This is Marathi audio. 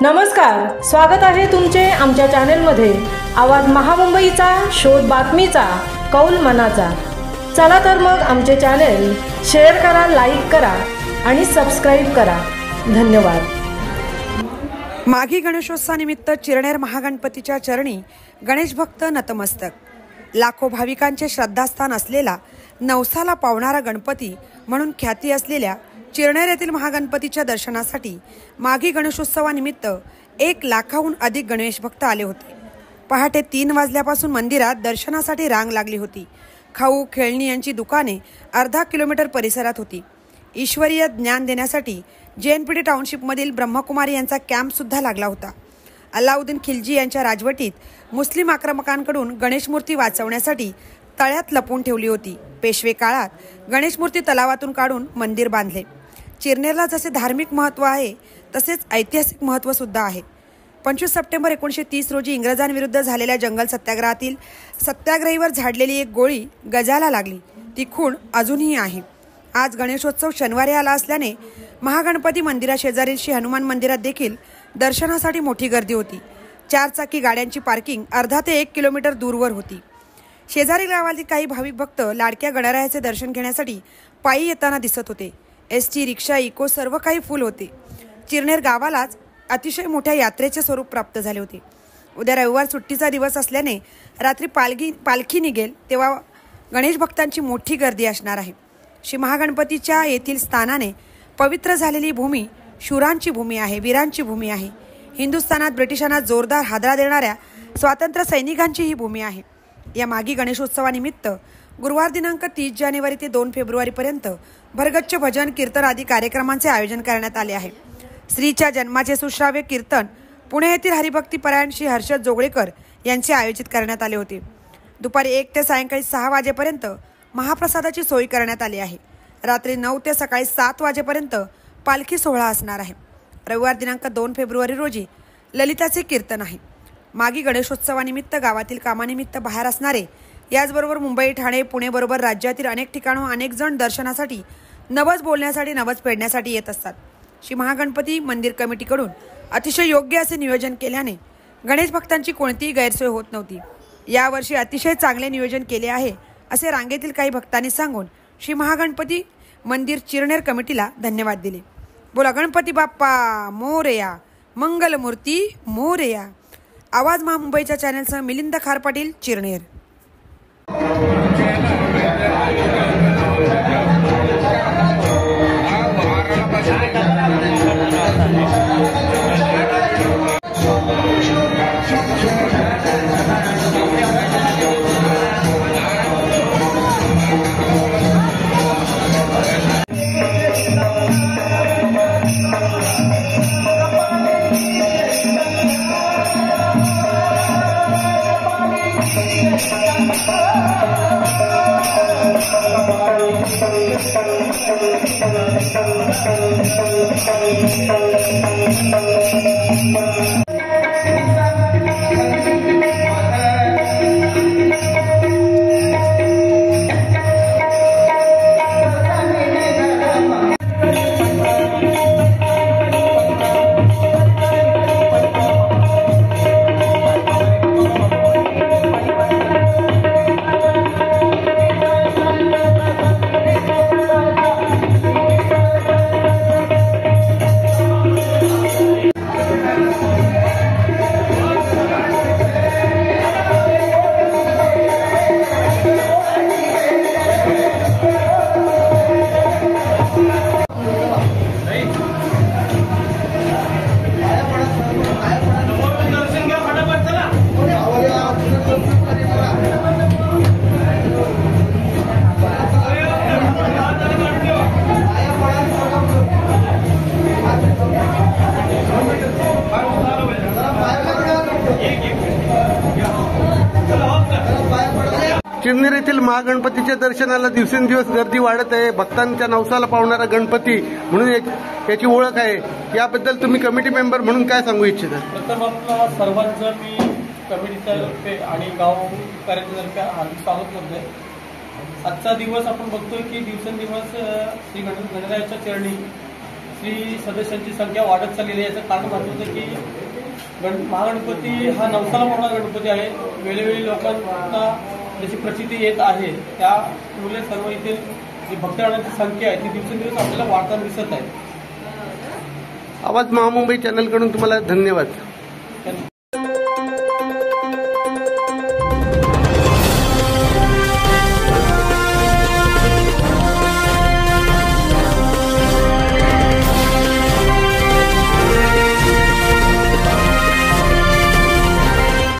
नमस्कार, स्वागत आहे तुमचे आमच्या चॅनलमध्ये। आवाज महामुंबईचा, शोध बातमीचा, कौल मनाचा। चला तर मग आमचे चॅनल शेअर करा, लाईक करा आणि सबस्क्राइब करा। धन्यवाद। माघी गणेशोत्सवानिमित्त चिरनेर महागणपतीच्या चरणी गणेश भक्त नतमस्तक। लाखो भाविकांचे श्रद्धास्थान असलेला नवसाला पावणारा गणपती म्हणून ख्याती असलेल्या चिरनेर येथील महागणपतीच्या दर्शनासाठी माघी गणेशोत्सवानिमित्त 1 लाखाहून अधिक गणेश भक्त आले होते। पहाटे 3 वाजल्यापासून मंदिरात दर्शनासाठी रांग लागली होती। खाऊ खेळणी यांची दुकाने अर्धा किलोमीटर परिसरात होती। ईश्वरीय ज्ञान देण्यासाठी JNPT टाउनशिपमधील ब्रह्मकुमारी यांचा कॅम्प सुद्धा लागला होता। अल्लाउद्दीन खिलजी यांच्या राजवटीत मुस्लिम आक्रमकांकडून गणेश मूर्ती वाचवण्यासाठी तळ्यात लपवून ठेवली होती। पेशवे काळात गणेश मूर्ती तलावातून काढून मंदिर बांधले। चिरनेरला जसे धार्मिक महत्त्व आहे तसेच ऐतिहासिक महत्त्व सुद्धा आहे। 25 सप्टेंबर 1930 रोजी इंग्रजांविरुद्ध झालेल्या जंगल सत्याग्रहातील सत्याग्रहीवर झाडलेली एक गोळी गजाला लागली, ती खूण अजूनही आहे। आज गणेशोत्सव शनिवारी आला असल्याने महागणपती मंदिराशेजारील श्री हनुमान मंदिरात देखील दर्शनासाठी मोठी गर्दी होती। 4 चाकी गाड्यांची पार्किंग अर्धा ते 1 किलोमीटर दूरवर होती। शेजारी गावातील काही भाविक भक्त लाडक्या गणरायाचे दर्शन घेण्यासाठी पायी येताना दिसत होते। ST रिक्षा इको सर्व काही फुल होते। चिरनेर गावालाच अतिशय मोठ्या यात्रेचे स्वरूप प्राप्त झाले होते। उद्या रविवार सुट्टीचा दिवस असल्याने रात्री पालखी निघेल तेव्हा गणेश भक्तांची मोठी गर्दी असणार आहे। श्री महागणपतीच्या येथील स्थानाने पवित्र झालेली भूमी शूरांची भूमी आहे, वीरांची भूमी आहे। हिंदुस्थानात ब्रिटिशांना जोरदार हादरा देणाऱ्या स्वातंत्र्य सैनिकांची ही भूमी आहे। या माघी गणेशोत्सवानिमित्त गुरुवार दिनांक 30 जानेवारी ते 2 फेब्रुवारीपर्यंत भरगच्च भजन कीर्तन आदी कार्यक्रमांचे आयोजन करण्यात आले आहे। श्रीच्या जन्माचे सुश्राव्य कीर्तन पुणे येथील हरिभक्तीपरायण श्री हर्षद जोगळेकर यांचे आयोजित करण्यात आले होते। दुपारी 1 ते सायंकाळी 6 वाजेपर्यंत महाप्रसादाची सोय करण्यात आली आहे। रात्री 9 ते सकाळी 7 वाजेपर्यंत पालखी सोहळा असणार आहे। रविवार दिनांक 2 फेब्रुवारी रोजी ललिताचे कीर्तन आहे। माघी गणेशोत्सवानिमित्त गावातील कामानिमित्त बाहेर असणारे, याचबरोबर मुंबई, ठाणे, पुणे बरोबर राज्यातील अनेक ठिकाणून अनेक जण दर्शनासाठी नवस बोलण्यासाठी, नवस फेडण्यासाठी येत असतात। श्री महागणपती मंदिर कमिटीकडून अतिशय योग्य असे नियोजन केल्याने गणेश भक्तांची कोणतीही गैरसोय होत नव्हती। यावर्षी अतिशय चांगले नियोजन केले आहे असे रांगेतील काही भक्तांनी सांगून श्री महागणपती मंदिर चिरनेर कमिटीला धन्यवाद दिले। बोला गणपती बाप्पा मोरया, मंगलमूर्ती मोरया। आवाज महामुंबईच्या चॅनलसह मिलिंद खार पाटील, चिरनेर। चिरनेर येथील महागणपतीच्या दर्शनाला दिवसेंदिवस गर्दी वाढत आहे। भक्तांच्या नवसाला पावणारा गणपती म्हणून याची ओळख आहे। याबद्दल तुम्ही कमिटी मेंबर म्हणून काय सांगू इच्छिता? प्रथम आपला सर्वांचं मी कमिटीतर्फे आणि गाव कार्यातर्फे हार्दिक स्वागत करतोय। आजचा दिवस आपण बघतोय की दिवसेंदिवस श्री गणरायाच्या चरणी श्री सदस्यांची संख्या वाढत चाललेली आहे. याचं कारण महत्त्वाचं की महागणपती हा नवसाला पावणारा गणपती आहे. वेळोवेळी लोकांना जशी प्रचिती येत आहे त्यामुळे सर्व येथील जी भक्तगणांची संख्या आहे ती दिवसेंदिवस आपल्याला वाढताना दिसत आहे. आवाज महामुंबई चॅनलकडून तुम्हाला धन्यवाद.